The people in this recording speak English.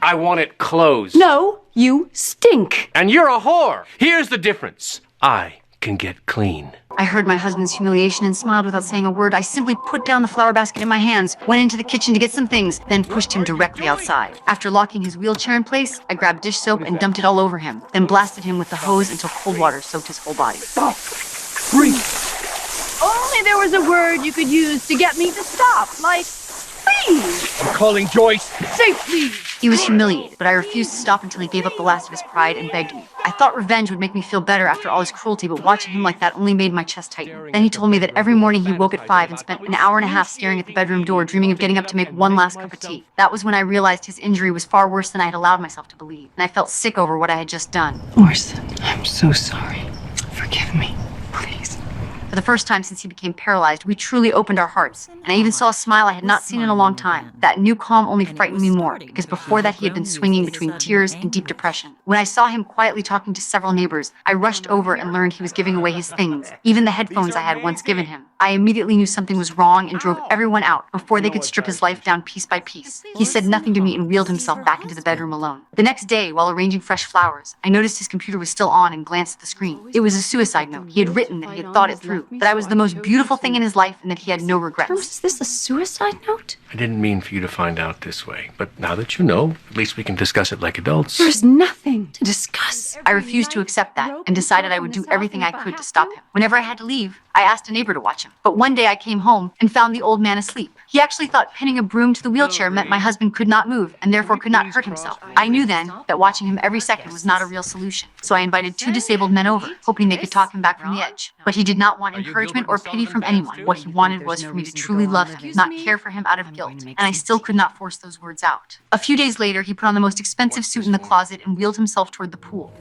I want it closed. No, you stink. And you're a whore. Here's the difference. I can get clean. I heard my husband's humiliation and smiled without saying a word. I simply put down the flower basket in my hands, went into the kitchen to get some things, then pushed him directly outside. After locking his wheelchair in place, I grabbed dish soap and dumped it all over him, then blasted him with the hose until cold water soaked his whole body. Stop! Bree! Only there was a word you could use to get me to stop, like, please. I'm calling Joyce. Say please. He was humiliated, but I refused to stop until he gave up the last of his pride and begged me. I thought revenge would make me feel better after all his cruelty, but watching him like that only made my chest tighten. Then he told me that every morning he woke at 5 and spent an hour and a half staring at the bedroom door, dreaming of getting up to make one last cup of tea. That was when I realized his injury was far worse than I had allowed myself to believe, and I felt sick over what I had just done. Orson, I'm so sorry. Forgive me, please. For the first time since he became paralyzed, we truly opened our hearts, and I even saw a smile I had not seen in a long time. That new calm only frightened me more, because before that he had been swinging between tears and deep depression. When I saw him quietly talking to several neighbors, I rushed over and learned he was giving away his things, even the headphones I had once given him. I immediately knew something was wrong and drove everyone out before they could strip his life down piece by piece. He said nothing to me and wheeled himself back into the bedroom alone. The next day, while arranging fresh flowers, I noticed his computer was still on and glanced at the screen. It was a suicide note. He had written that he had thought it through, that I was the most beautiful thing in his life and that he had no regrets. Is this a suicide note? I didn't mean for you to find out this way, but now that you know, at least we can discuss it like adults. There's nothing to discuss. I refused to accept that and decided I would do everything I could to stop him. Whenever I had to leave, I asked a neighbor to watch him. But one day I came home and found the old man asleep. He actually thought pinning a broom to the wheelchair meant my husband could not move and therefore could not hurt himself. I knew then that watching him every second was not a real solution. So I invited 2 disabled men over, hoping they could talk him back from the edge. But he did not want encouragement or pity from anyone. What he wanted was for me to truly love him, not care for him out of guilt. And I still could not force those words out. A few days later, he put on the most expensive suit in the closet and wheeled himself toward the pool.